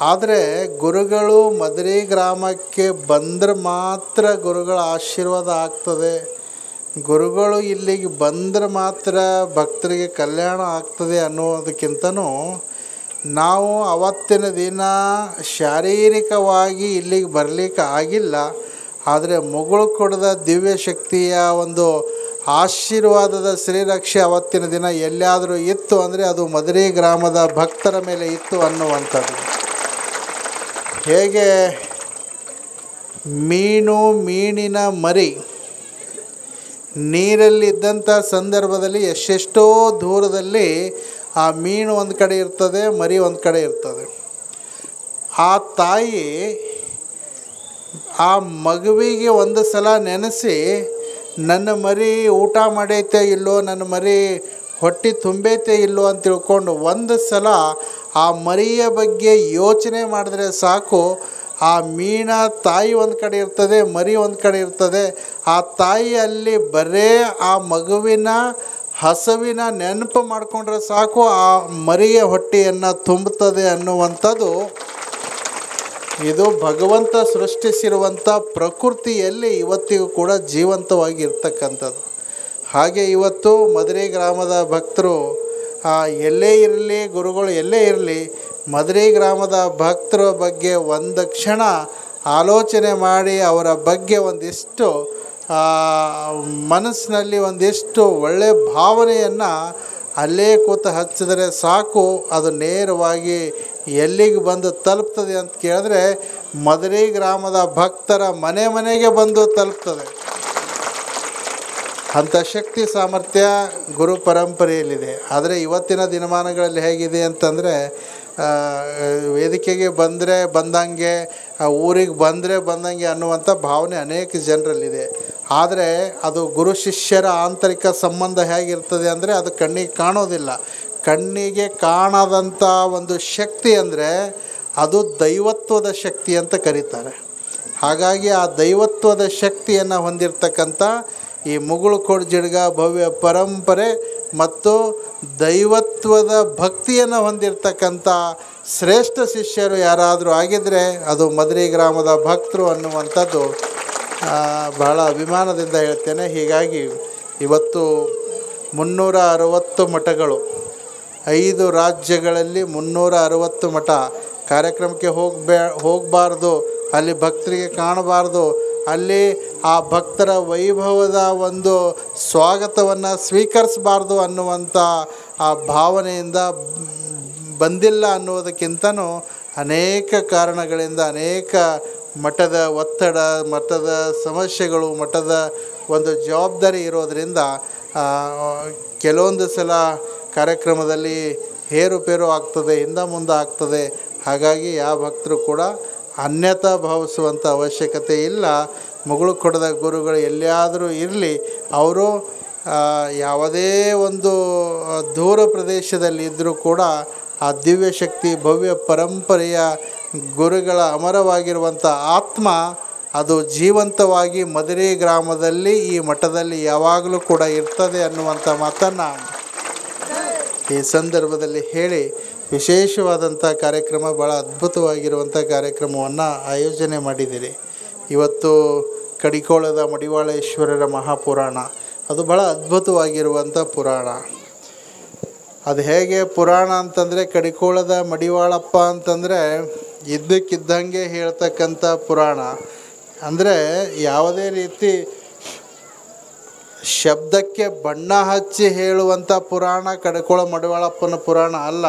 ಆದರೆ ಗುರುಗಳು ಮಧುರೆ ಗ್ರಾಮಕ್ಕೆ ಬಂದರೆ ಮಾತ್ರ ಗುರುಗಳ ಆಶೀರ್ವಾದ ಆಗ್ತದೆ, ಗುರುಗಳು ಇಲ್ಲಿಗೆ ಬಂದರೆ ಮಾತ್ರ ಭಕ್ತರಿಗೆ ಕಲ್ಯಾಣ ಆಗ್ತದೆ ಅನ್ನೋದಕ್ಕಿಂತನೂ ನಾವು ಅವತ್ತಿನ ದಿನ ಶಾರೀರಿಕವಾಗಿ ಇಲ್ಲಿಗೆ ಬರಲಿಕ್ಕೆ ಆಗಿಲ್ಲ. ಆದರೆ ಮುಗುಳ್ಕೋಡದ ದಿವ್ಯ ಶಕ್ತಿಯ ಒಂದು ಆಶೀರ್ವಾದದ ಶ್ರೀರಕ್ಷೆ ಅವತ್ತಿನ ದಿನ ಎಲ್ಲಿಯಾದರೂ ಇತ್ತು ಅಂದರೆ ಅದು ಮಧುರೆ ಗ್ರಾಮದ ಭಕ್ತರ ಮೇಲೆ ಇತ್ತು ಅನ್ನುವಂಥದ್ದು. ಹೇಗೆ ಮೀನಿನ ಮರಿ ನೀರಲ್ಲಿದ್ದಂಥ ಸಂದರ್ಭದಲ್ಲಿ ಎಷ್ಟೆಷ್ಟೋ ದೂರದಲ್ಲಿ ಆ ಮೀನು ಒಂದು ಕಡೆ ಇರ್ತದೆ, ಮರಿ ಒಂದು ಕಡೆ ಇರ್ತದೆ. ಆ ತಾಯಿ ಆ ಮಗುವಿಗೆ ಒಂದು ಸಲ ನೆನೆಸಿ ನನ್ನ ಮರಿ ಊಟ ಮಾಡೈತೆ ಇಲ್ಲೋ, ನನ್ನ ಮರಿ ಹೊಟ್ಟೆ ತುಂಬೈತೆ ಇಲ್ಲೋ ಅಂತ ತಿಳ್ಕೊಂಡು ಒಂದು ಸಲ ಆ ಮರಿಯ ಬಗ್ಗೆ ಯೋಚನೆ ಮಾಡಿದ್ರೆ ಸಾಕು. ಆ ಮೀನ ತಾಯಿ ಒಂದು ಕಡೆ ಇರ್ತದೆ, ಮರಿ ಒಂದು ಕಡೆ ಇರ್ತದೆ. ಆ ತಾಯಿಯಲ್ಲಿ ಬರೇ ಆ ಮಗುವಿನ ಹಸುವಿನ ನೆನಪು ಮಾಡಿಕೊಂಡ್ರೆ ಸಾಕು, ಆ ಮರಿಯ ಹೊಟ್ಟೆಯನ್ನು ತುಂಬುತ್ತದೆ ಅನ್ನುವಂಥದ್ದು ಇದು ಭಗವಂತ ಸೃಷ್ಟಿಸಿರುವಂಥ ಪ್ರಕೃತಿಯಲ್ಲಿ ಇವತ್ತಿಗೂ ಕೂಡ ಜೀವಂತವಾಗಿ ಇರ್ತಕ್ಕಂಥದ್ದು. ಹಾಗೆ ಇವತ್ತು ಮಧುರೆ ಗ್ರಾಮದ ಭಕ್ತರು ಎಲ್ಲೇ ಇರಲಿ, ಗುರುಗಳು ಎಲ್ಲೇ ಇರಲಿ, ಮಧುರೆ ಗ್ರಾಮದ ಭಕ್ತರ ಬಗ್ಗೆ ಒಂದು ಕ್ಷಣ ಆಲೋಚನೆ ಮಾಡಿ ಅವರ ಬಗ್ಗೆ ಒಂದಿಷ್ಟು ಮನಸ್ಸಿನಲ್ಲಿ ಒಂದಿಷ್ಟು ಒಳ್ಳೆಯ ಭಾವನೆಯನ್ನು ಅಲ್ಲೇ ಕೂತು ಹಚ್ಚಿದರೆ ಸಾಕು, ಅದು ನೇರವಾಗಿ ಎಲ್ಲಿಗೆ ಬಂದು ತಲುಪ್ತದೆ ಅಂತ ಕೇಳಿದ್ರೆ ಮಧುರೆ ಗ್ರಾಮದ ಭಕ್ತರ ಮನೆ ಮನೆಗೆ ಬಂದು ತಲುಪ್ತದೆ. ಅಂಥ ಶಕ್ತಿ ಸಾಮರ್ಥ್ಯ ಗುರು ಪರಂಪರೆಯಲ್ಲಿದೆ. ಆದರೆ ಇವತ್ತಿನ ದಿನಮಾನಗಳಲ್ಲಿ ಹೇಗಿದೆ ಅಂತಂದರೆ ವೇದಿಕೆಗೆ ಬಂದಂಗೆ, ಊರಿಗೆ ಬಂದಂಗೆ ಅನ್ನುವಂಥ ಭಾವನೆ ಅನೇಕ ಜನರಲ್ಲಿದೆ. ಆದರೆ ಅದು ಗುರು ಶಿಷ್ಯರ ಆಂತರಿಕ ಸಂಬಂಧ ಹೇಗಿರ್ತದೆ ಅಂದರೆ ಅದು ಕಣ್ಣಿಗೆ ಕಾಣೋದಿಲ್ಲ. ಕಣ್ಣಿಗೆ ಕಾಣದಂಥ ಒಂದು ಶಕ್ತಿ ಅಂದರೆ ಅದು ದೈವತ್ವದ ಶಕ್ತಿ ಅಂತ ಕರೀತಾರೆ. ಹಾಗಾಗಿ ಆ ದೈವತ್ವದ ಶಕ್ತಿಯನ್ನು ಹೊಂದಿರತಕ್ಕಂಥ ಈ ಮುಗುಳುಕೋಡು ಜಿಡ್ಗ ಭವ್ಯ ಪರಂಪರೆ ಮತ್ತು ದೈವತ್ವದ ಭಕ್ತಿಯನ್ನು ಹೊಂದಿರತಕ್ಕಂಥ ಶ್ರೇಷ್ಠ ಶಿಷ್ಯರು ಯಾರಾದರೂ ಆಗಿದ್ದರೆ ಅದು ಮಧುರೆ ಗ್ರಾಮದ ಭಕ್ತರು ಅನ್ನುವಂಥದ್ದು ಬಹಳ ಅಭಿಮಾನದಿಂದ ಹೇಳ್ತೇನೆ. ಹೀಗಾಗಿ ಇವತ್ತು 360 ಮಠಗಳು, 5 ರಾಜ್ಯಗಳಲ್ಲಿ 360 ಮಠ ಕಾರ್ಯಕ್ರಮಕ್ಕೆ ಹೋಗಬಾರ್ದು, ಅಲ್ಲಿ ಭಕ್ತರಿಗೆ ಕಾಣಬಾರ್ದು, ಅಲ್ಲಿ ಆ ಭಕ್ತರ ವೈಭವದ ಒಂದು ಸ್ವಾಗತವನ್ನು ಸ್ವೀಕರಿಸಬಾರ್ದು ಅನ್ನುವಂಥ ಆ ಭಾವನೆಯಿಂದ ಬಂದಿಲ್ಲ ಅನ್ನೋದಕ್ಕಿಂತನೂ ಅನೇಕ ಕಾರಣಗಳಿಂದ, ಅನೇಕ ಮಠದ ಒತ್ತಡ, ಮಠದ ಸಮಸ್ಯೆಗಳು, ಮಠದ ಒಂದು ಜವಾಬ್ದಾರಿ ಇರೋದರಿಂದ ಕೆಲವೊಂದು ಸಲ ಕಾರ್ಯಕ್ರಮದಲ್ಲಿ ಏರುಪೇರು ಆಗ್ತದೆ, ಹಿಂದೆ ಮುಂದೆ ಆಗ್ತದೆ. ಹಾಗಾಗಿ ಯಾವ ಭಕ್ತರು ಕೂಡ ಅನ್ಯತಾ ಭಾವಿಸುವಂಥ ಅವಶ್ಯಕತೆ ಇಲ್ಲ. ಮುಗುಳುಕೋಡದ ಗುರುಗಳು ಎಲ್ಲಿಯಾದರೂ ಇರಲಿ, ಅವರು ಯಾವುದೇ ಒಂದು ದೂರ ಪ್ರದೇಶದಲ್ಲಿ ಇದ್ದರೂ ಕೂಡ ಆ ದಿವ್ಯ ಶಕ್ತಿ ಭವ್ಯ ಪರಂಪರೆಯ ಗುರುಗಳ ಅಮರವಾಗಿರುವಂಥ ಆತ್ಮ ಅದು ಜೀವಂತವಾಗಿ ಮಧುರೆ ಗ್ರಾಮದಲ್ಲಿ ಈ ಮಠದಲ್ಲಿ ಯಾವಾಗಲೂ ಕೂಡ ಇರ್ತದೆ ಅನ್ನುವಂಥ ಮಾತನ್ನು ಈ ಸಂದರ್ಭದಲ್ಲಿ ಹೇಳಿ, ವಿಶೇಷವಾದಂಥ ಕಾರ್ಯಕ್ರಮ, ಭಾಳ ಅದ್ಭುತವಾಗಿರುವಂಥ ಕಾರ್ಯಕ್ರಮವನ್ನು ಆಯೋಜನೆ ಮಾಡಿದ್ದೀರಿ. ಇವತ್ತು ಕಡಿಕೋಳದ ಮಡಿವಾಳೇಶ್ವರರ ಮಹಾಪುರಾಣ, ಅದು ಭಾಳ ಅದ್ಭುತವಾಗಿರುವಂಥ ಪುರಾಣ. ಅದು ಹೇಗೆ ಪುರಾಣ ಅಂತಂದರೆ, ಕಡಿಕೋಳದ ಮಡಿವಾಳಪ್ಪ ಅಂತಂದರೆ ಇದ್ದಕ್ಕಿದ್ದಂಗೆ ಹೇಳ್ತಕ್ಕಂಥ ಪುರಾಣ. ಅಂದರೆ ಯಾವುದೇ ರೀತಿ ಶಬ್ದಕ್ಕೆ ಬಣ್ಣ ಹಚ್ಚಿ ಹೇಳುವಂಥ ಪುರಾಣ ಕಡಿಕೋಳ ಮಡಿವಾಳಪ್ಪನ ಪುರಾಣ ಅಲ್ಲ.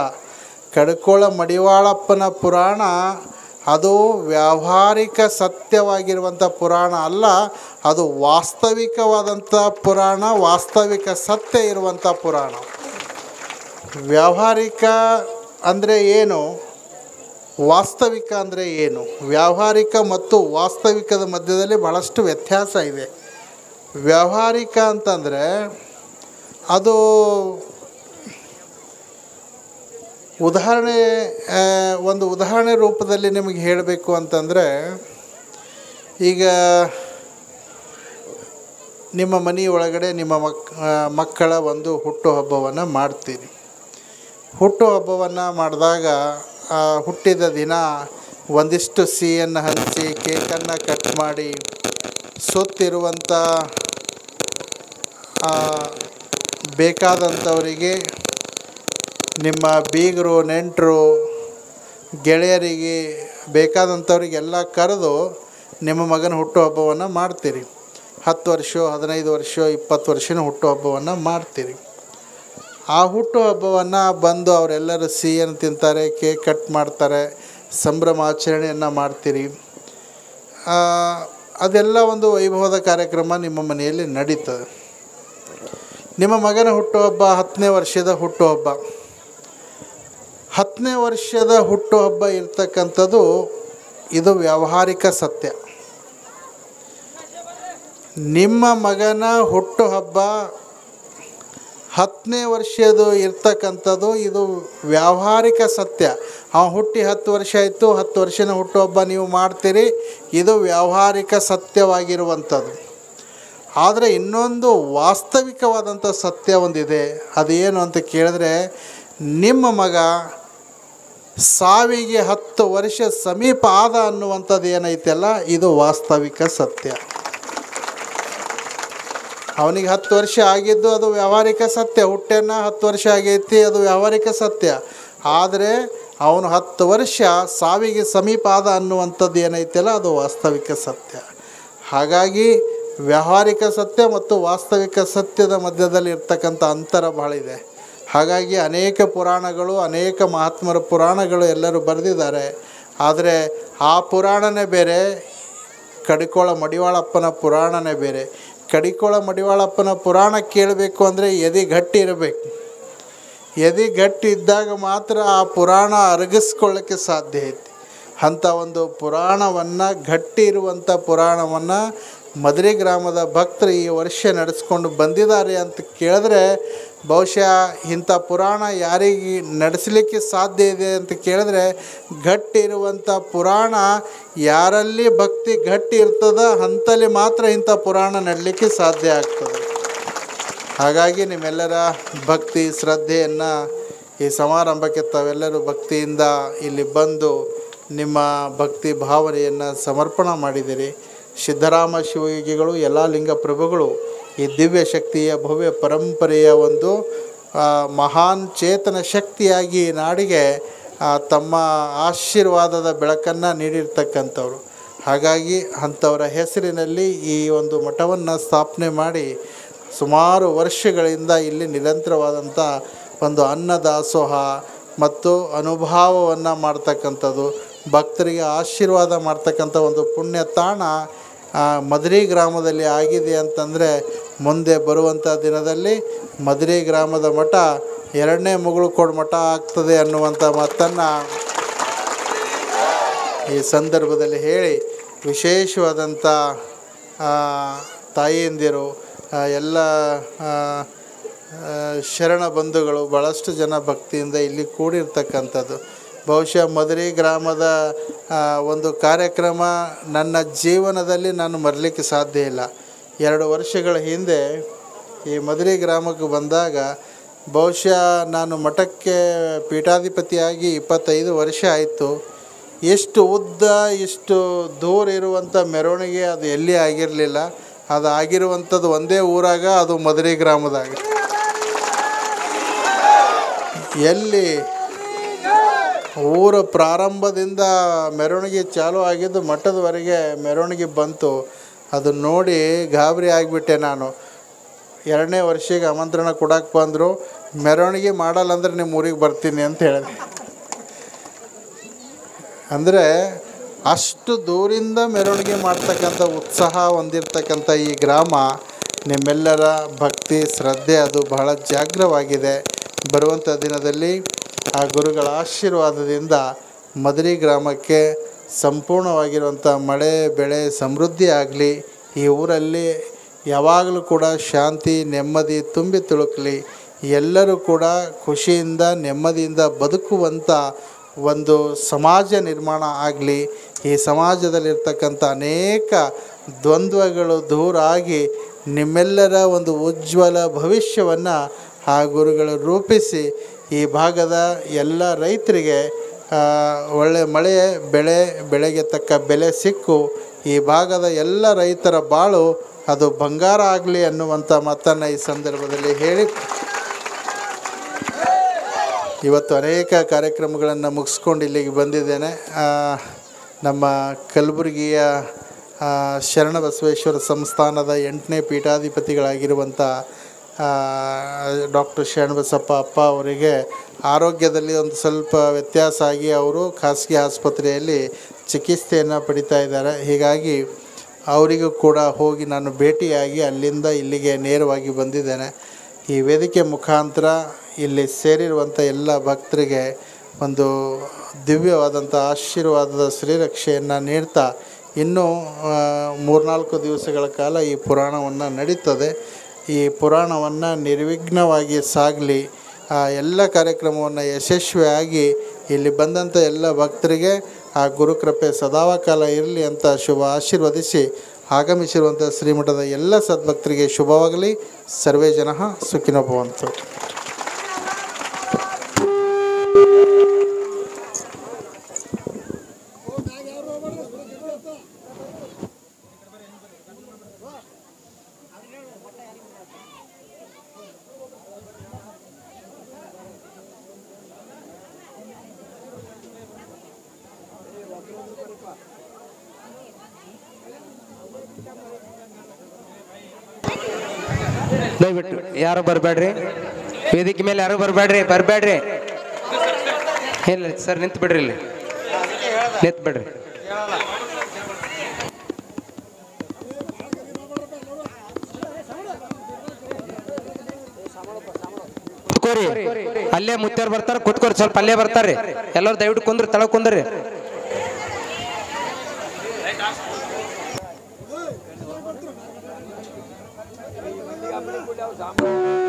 ಕಡಿಕೋಳ ಮಡಿವಾಳಪ್ಪನ ಪುರಾಣ ಅದು ವ್ಯಾವಹಾರಿಕ ಸತ್ಯವಾಗಿರುವಂಥ ಪುರಾಣ ಅಲ್ಲ, ಅದು ವಾಸ್ತವಿಕವಾದಂಥ ಪುರಾಣ, ವಾಸ್ತವಿಕ ಸತ್ಯ ಇರುವಂಥ ಪುರಾಣ. ವ್ಯಾವಹಾರಿಕ ಅಂದರೆ ಏನು, ವಾಸ್ತವಿಕ ಅಂದರೆ ಏನು? ವ್ಯಾವಹಾರಿಕ ಮತ್ತು ವಾಸ್ತವಿಕದ ಮಧ್ಯದಲ್ಲಿ ಭಾಳಷ್ಟು ವ್ಯತ್ಯಾಸ ಇದೆ. ವ್ಯಾವಹಾರಿಕ ಅಂತಂದರೆ ಅದು ಒಂದು ಉದಾಹರಣೆ ರೂಪದಲ್ಲಿ ನಿಮಗೆ ಹೇಳಬೇಕು ಅಂತಂದರೆ, ಈಗ ನಿಮ್ಮ ಮನೆಯೊಳಗಡೆ ನಿಮ್ಮ ಮಕ್ಕಳ ಒಂದು ಹುಟ್ಟುಹಬ್ಬವನ್ನು ಮಾಡ್ತೀರಿ. ಹುಟ್ಟುಹಬ್ಬವನ್ನು ಮಾಡಿದಾಗ ಹುಟ್ಟಿದ ದಿನ ಒಂದಿಷ್ಟು ಸಿಹಿಯನ್ನು ಹಂಚಿ, ಕೇಕನ್ನು ಕಟ್ ಮಾಡಿ, ಸುತ್ತಿರುವಂಥ ಬೇಕಾದಂಥವರಿಗೆ, ನಿಮ್ಮ ಬೀಗರು, ನೆಂಟರು, ಗೆಳೆಯರಿಗೆ ಬೇಕಾದಂಥವ್ರಿಗೆಲ್ಲ ಕರೆದು ನಿಮ್ಮ ಮಗನ ಹುಟ್ಟುಹಬ್ಬವನ್ನು ಮಾಡ್ತೀರಿ. 10 ವರ್ಷ, 15 ವರ್ಷ, 20 ವರ್ಷದ ಹುಟ್ಟುಹಬ್ಬವನ್ನು ಮಾಡ್ತೀರಿ. ಆ ಹುಟ್ಟುಹಬ್ಬವನ್ನು ಬಂದು ಅವರೆಲ್ಲರೂ ಸಿಹಿಯನ್ನು ತಿಂತಾರೆ, ಕೇಕ್ ಕಟ್ ಮಾಡ್ತಾರೆ, ಸಂಭ್ರಮಾಚರಣೆಯನ್ನು ಮಾಡ್ತೀರಿ. ಅದೆಲ್ಲ ಒಂದು ವೈಭವದ ಕಾರ್ಯಕ್ರಮ ನಿಮ್ಮ ಮನೆಯಲ್ಲಿ ನಡೀತದೆ. ನಿಮ್ಮ ಮಗನ ಹುಟ್ಟುಹಬ್ಬ 10ನೇ ವರ್ಷದ ಹುಟ್ಟುಹಬ್ಬ. 10ನೇ ವರ್ಷದ ಹುಟ್ಟುಹಬ್ಬ ಇರ್ತಕ್ಕಂಥದ್ದು ಇದು ವ್ಯಾವಹಾರಿಕ ಸತ್ಯ. ನಿಮ್ಮ ಮಗನ ಹುಟ್ಟುಹಬ್ಬ 10ನೇ ವರ್ಷದ್ದು ಇರ್ತಕ್ಕಂಥದ್ದು ಇದು ವ್ಯಾವಹಾರಿಕ ಸತ್ಯ. ಹುಟ್ಟಿ 10 ವರ್ಷ ಆಯಿತು, 10 ವರ್ಷದ ಹುಟ್ಟುಹಬ್ಬ ನೀವು ಮಾಡ್ತೀರಿ, ಇದು ವ್ಯಾವಹಾರಿಕ ಸತ್ಯವಾಗಿರುವಂಥದ್ದು. ಆದರೆ ಇನ್ನೊಂದು ವಾಸ್ತವಿಕವಾದಂಥ ಸತ್ಯ ಒಂದಿದೆ. ಅದೇನು ಅಂತ ಕೇಳಿದ್ರೆ, ನಿಮ್ಮ ಮಗ ಸಾವಿಗೆ 10 ವರ್ಷ ಸಮೀಪ ಆದ ಅನ್ನುವಂಥದ್ದು ಏನೈತಲ್ಲ, ಇದು ವಾಸ್ತವಿಕ ಸತ್ಯ. ಅವನಿಗೆ 10 ವರ್ಷ ಆಗಿದ್ದು ಅದು ವ್ಯಾವಹಾರಿಕ ಸತ್ಯ. ಹುಟ್ಟೆನ 10 ವರ್ಷ ಆಗೈತಿ, ಅದು ವ್ಯಾವಹಾರಿಕ ಸತ್ಯ. ಆದರೆ ಅವನು 10 ವರ್ಷ ಸಾವಿಗೆ ಸಮೀಪ ಆದ ಅನ್ನುವಂಥದ್ದು ಏನೈತಲ್ಲ, ಅದು ವಾಸ್ತವಿಕ ಸತ್ಯ. ಹಾಗಾಗಿ ವ್ಯಾವಹಾರಿಕ ಸತ್ಯ ಮತ್ತು ವಾಸ್ತವಿಕ ಸತ್ಯದ ಮಧ್ಯದಲ್ಲಿ ಇರ್ತಕ್ಕಂಥ ಅಂತರ ಭಾಳ ಇದೆ. ಹಾಗಾಗಿ ಅನೇಕ ಪುರಾಣಗಳು, ಅನೇಕ ಮಹಾತ್ಮರ ಪುರಾಣಗಳು ಎಲ್ಲರೂ ಬರೆದಿದ್ದಾರೆ. ಆದರೆ ಆ ಪುರಾಣನೇ ಬೇರೆ, ಕಡಿಕೋಳ ಮಡಿವಾಳಪ್ಪನ ಪುರಾಣನೇ ಬೇರೆ. ಕಡಿಕೋಳ ಮಡಿವಾಳಪ್ಪನ ಪುರಾಣ ಕೇಳಬೇಕು ಅಂದರೆ ಎದೆ ಗಟ್ಟಿ ಇರಬೇಕು. ಎದೆ ಗಟ್ಟಿ ಇದ್ದಾಗ ಮಾತ್ರ ಆ ಪುರಾಣ ಅರಗಿಸ್ಕೊಳ್ಳೋಕ್ಕೆ ಸಾಧ್ಯ ಐತಿ. ಅಂಥ ಒಂದು ಪುರಾಣವನ್ನು, ಗಟ್ಟಿ ಇರುವಂಥ ಪುರಾಣವನ್ನು ಮಧುರೆ ಗ್ರಾಮದ ಭಕ್ತರು ಈ ವರ್ಷ ನಡೆಸ್ಕೊಂಡು ಬಂದಿದ್ದಾರೆ ಅಂತ ಕೇಳಿದ್ರೆ, ಬಹುಶಃ ಇಂಥ ಪುರಾಣ ಯಾರಿಗೆ ನಡೆಸಲಿಕ್ಕೆ ಸಾಧ್ಯ ಇದೆ ಅಂತ ಕೇಳಿದ್ರೆ, ಗಟ್ಟಿ ಇರುವಂಥ ಪುರಾಣ ಯಾರಲ್ಲಿ ಭಕ್ತಿ ಗಟ್ಟಿ ಇರ್ತದ ಅಂಥಲ್ಲಿ ಮಾತ್ರ ಇಂಥ ಪುರಾಣ ನಡಲಿಕ್ಕೆ ಸಾಧ್ಯ ಆಗ್ತದೆ. ಹಾಗಾಗಿ ನಿಮ್ಮೆಲ್ಲರ ಭಕ್ತಿ ಶ್ರದ್ಧೆಯನ್ನು ಈ ಸಮಾರಂಭಕ್ಕೆ ತಾವೆಲ್ಲರೂ ಭಕ್ತಿಯಿಂದ ಇಲ್ಲಿ ಬಂದು ನಿಮ್ಮ ಭಕ್ತಿ ಭಾವನೆಯನ್ನು ಸಮರ್ಪಣೆ ಮಾಡಿದಿರಿ. ಸಿದ್ದರಾಮ ಶಿವಯೋಗಿಗಳು, ಎಲ್ಲ ಲಿಂಗ ಪ್ರಭುಗಳು ಈ ದಿವ್ಯ ಶಕ್ತಿಯ ಭವ್ಯ ಪರಂಪರೆಯ ಒಂದು ಮಹಾನ್ ಚೇತನ ಶಕ್ತಿಯಾಗಿ ನಾಡಿಗೆ ತಮ್ಮ ಆಶೀರ್ವಾದದ ಬೆಳಕನ್ನು ನೀಡಿರ್ತಕ್ಕಂಥವ್ರು. ಹಾಗಾಗಿ ಅಂಥವರ ಹೆಸರಿನಲ್ಲಿ ಈ ಒಂದು ಮಠವನ್ನು ಸ್ಥಾಪನೆ ಮಾಡಿ ಸುಮಾರು ವರ್ಷಗಳಿಂದ ಇಲ್ಲಿ ನಿರಂತರವಾದಂಥ ಒಂದು ಅನ್ನದಾಸೋಹ ಮತ್ತು ಅನುಭವವನ್ನು ಮಾಡ್ತಕ್ಕಂಥದ್ದು, ಭಕ್ತರಿಗೆ ಆಶೀರ್ವಾದ ಮಾಡ್ತಕ್ಕಂಥ ಒಂದು ಪುಣ್ಯ ತಾಣ ಮಧುರೆ ಗ್ರಾಮದಲ್ಲಿ ಆಗಿದೆ ಅಂತಂದರೆ, ಮುಂದೆ ಬರುವಂಥ ದಿನದಲ್ಲಿ ಮಧುರೆ ಗ್ರಾಮದ ಮಠ 2ನೇ ಮುಗುಳುಕೋಡು ಮಠ ಆಗ್ತದೆ ಅನ್ನುವಂಥ ಮಾತನ್ನು ಈ ಸಂದರ್ಭದಲ್ಲಿ ಹೇಳಿ, ವಿಶೇಷವಾದಂಥ ತಾಯಿಯಂದಿರು, ಎಲ್ಲ ಶರಣ ಬಂಧುಗಳು ಭಾಳಷ್ಟು ಜನ ಭಕ್ತಿಯಿಂದ ಇಲ್ಲಿ ಕೂಡಿರ್ತಕ್ಕಂಥದ್ದು. ಬಹುಶಃ ಮಧುರೆ ಗ್ರಾಮದ ಒಂದು ಕಾರ್ಯಕ್ರಮ ನನ್ನ ಜೀವನದಲ್ಲಿ ನಾನು ಮರಲಿಕ್ಕೆ ಸಾಧ್ಯ ಇಲ್ಲ. 2 ವರ್ಷಗಳ ಹಿಂದೆ ಈ ಮಧುರೆ ಗ್ರಾಮಕ್ಕೆ ಬಂದಾಗ, ಬಹುಶಃ ನಾನು ಮಠಕ್ಕೆ ಪೀಠಾಧಿಪತಿಯಾಗಿ 25 ವರ್ಷ ಆಯಿತು. ಎಷ್ಟು ಉದ್ದ, ಎಷ್ಟು ದೂರ ಇರುವಂಥ ಮೆರವಣಿಗೆ ಅದು ಎಲ್ಲಿ ಆಗಿರಲಿಲ್ಲ. ಅದು ಆಗಿರುವಂಥದ್ದು ಒಂದೇ ಊರಾಗ, ಅದು ಮಧುರೆ ಗ್ರಾಮದಾಗ. ಎಲ್ಲಿ ಊರ ಪ್ರಾರಂಭದಿಂದ ಮೆರವಣಿಗೆ ಚಾಲೂ ಆಗಿದ್ದು ಮಠದವರೆಗೆ ಮೆರವಣಿಗೆ ಬಂತು. ಅದು ನೋಡಿ ಗಾಬರಿ ಆಗಿಬಿಟ್ಟೆ ನಾನು. 2ನೇ ವರ್ಷಕ್ಕೆ ಆಮಂತ್ರಣ ಕೊಡಕ್ಕೆ ಬಂದರು, ಮೆರವಣಿಗೆ ಮಾಡಲ್ಲ ಅಂದ್ರೆ ನಿಮ್ಮ ಊರಿಗೆ ಬರ್ತೀನಿ ಅಂತ ಹೇಳಿದೆ. ಅಂದರೆ ಅಷ್ಟು ದೂರಿಂದ ಮೆರವಣಿಗೆ ಮಾಡ್ತಕ್ಕಂಥ ಉತ್ಸಾಹ ಹೊಂದಿರತಕ್ಕಂಥ ಈ ಗ್ರಾಮ, ನಿಮ್ಮೆಲ್ಲರ ಭಕ್ತಿ ಶ್ರದ್ಧೆ ಅದು ಬಹಳ ಜಾಗ್ರವಾಗಿದೆ. ಬರುವಂಥ ದಿನದಲ್ಲಿ ಆ ಗುರುಗಳ ಆಶೀರ್ವಾದದಿಂದ ಮಧುರೆ ಗ್ರಾಮಕ್ಕೆ ಸಂಪೂರ್ಣವಾಗಿರುವಂಥ ಮಳೆ ಬೆಳೆ ಸಮೃದ್ಧಿ ಆಗಲಿ. ಈ ಊರಲ್ಲಿ ಯಾವಾಗಲೂ ಕೂಡ ಶಾಂತಿ ನೆಮ್ಮದಿ ತುಂಬಿ ತುಳುಕಲಿ. ಎಲ್ಲರೂ ಕೂಡ ಖುಷಿಯಿಂದ ನೆಮ್ಮದಿಯಿಂದ ಬದುಕುವಂಥ ಒಂದು ಸಮಾಜ ನಿರ್ಮಾಣ ಆಗಲಿ. ಈ ಸಮಾಜದಲ್ಲಿರ್ತಕ್ಕಂಥ ಅನೇಕ ದ್ವಂದ್ವಗಳು ದೂರ ಆಗಿ ನಿಮ್ಮೆಲ್ಲರ ಒಂದು ಉಜ್ವಲ ಭವಿಷ್ಯವನ್ನು ಆ ಗುರುಗಳು ರೂಪಿಸಿ ಈ ಭಾಗದ ಎಲ್ಲ ರೈತರಿಗೆ ಒಳ್ಳೆಯ ಮಳೆ ಬೆಳೆಗೆ ತಕ್ಕ ಬೆಲೆ ಸಿಕ್ಕು ಈ ಭಾಗದ ಎಲ್ಲ ರೈತರ ಬಾಳು ಅದು ಬಂಗಾರ ಆಗಲಿ ಅನ್ನುವಂಥ ಮಾತನ್ನು ಈ ಸಂದರ್ಭದಲ್ಲಿ ಹೇಳಿ, ಇವತ್ತು ಅನೇಕ ಕಾರ್ಯಕ್ರಮಗಳನ್ನು ಮುಗಿಸ್ಕೊಂಡು ಇಲ್ಲಿಗೆ ಬಂದಿದ್ದೇನೆ. ನಮ್ಮ ಕಲಬುರಗಿಯ ಶರಣಬಸವೇಶ್ವರ ಸಂಸ್ಥಾನದ 8ನೇ ಪೀಠಾಧಿಪತಿಗಳಾಗಿರುವಂಥ ಡಾಕ್ಟರ್ ಶರಣಬಸಪ್ಪ ಅಪ್ಪ ಅವರಿಗೆ ಆರೋಗ್ಯದಲ್ಲಿ ಒಂದು ಸ್ವಲ್ಪ ವ್ಯತ್ಯಾಸ ಆಗಿ ಅವರು ಖಾಸಗಿ ಆಸ್ಪತ್ರೆಯಲ್ಲಿ ಚಿಕಿತ್ಸೆಯನ್ನು ಪಡಿತಾ ಇದ್ದಾರೆ. ಹೀಗಾಗಿ ಅವರಿಗೂ ಕೂಡ ಹೋಗಿ ನಾನು ಭೇಟಿಯಾಗಿ ಅಲ್ಲಿಂದ ಇಲ್ಲಿಗೆ ನೇರವಾಗಿ ಬಂದಿದ್ದೇನೆ. ಈ ವೇದಿಕೆ ಮುಖಾಂತರ ಇಲ್ಲಿ ಸೇರಿರುವಂಥ ಎಲ್ಲ ಭಕ್ತರಿಗೆ ಒಂದು ದಿವ್ಯವಾದಂಥ ಆಶೀರ್ವಾದದ ಶ್ರೀರಕ್ಷೆಯನ್ನು ನೀಡ್ತಾ ಇನ್ನೂ 3-4 ದಿವಸಗಳ ಕಾಲ ಈ ಪುರಾಣವನ್ನು ನಡೀತದೆ. ಈ ಪುರಾಣವನ್ನು ನಿರ್ವಿಘ್ನವಾಗಿ ಸಾಗಲಿ, ಎಲ್ಲ ಕಾರ್ಯಕ್ರಮವನ್ನು ಯಶಸ್ವಿಯಾಗಿ ಇಲ್ಲಿ ಬಂದಂಥ ಎಲ್ಲ ಭಕ್ತರಿಗೆ ಆ ಗುರುಕೃಪೆ ಸದಾಕಾಲ ಇರಲಿ ಅಂತ ಶುಭ ಆಶೀರ್ವದಿಸಿ ಆಗಮಿಸಿರುವಂಥ ಶ್ರೀಮಠದ ಎಲ್ಲ ಸದ್ಭಕ್ತರಿಗೆ ಶುಭವಾಗಲಿ. ಸರ್ವೇ ಜನಃ ಸುಖಿನೋ ಭವಂತು. ದಯವಿಟ್ಟು ಯಾರು ಬರಬೇಡ್ರಿ, ವೇದಿಕೆ ಮೇಲೆ ಯಾರು ಬರಬೇಡ್ರಿ. ಇಲ್ಲ ಸರ್, ನಿಂತು ಬಿಡ್ರಿ, ಇಲ್ಲಿ ನಿಂತು ಬಿಡ್ರಿ. ಕುತ್ಕೋರಿ, ಅಲ್ಲೇ ಮುತ್ಯಾರು ಬರ್ತಾರ, ಕುತ್ಕೋರಿ, ಸ್ವಲ್ಪ ಅಲ್ಲೇ ಬರ್ತಾರ್ರಿ. ಎಲ್ಲರೂ ದಯವಿಟ್ಟು ಕುಂದ್ರಿ, ತಳ ಕುಂದ್ರಿ. Sampai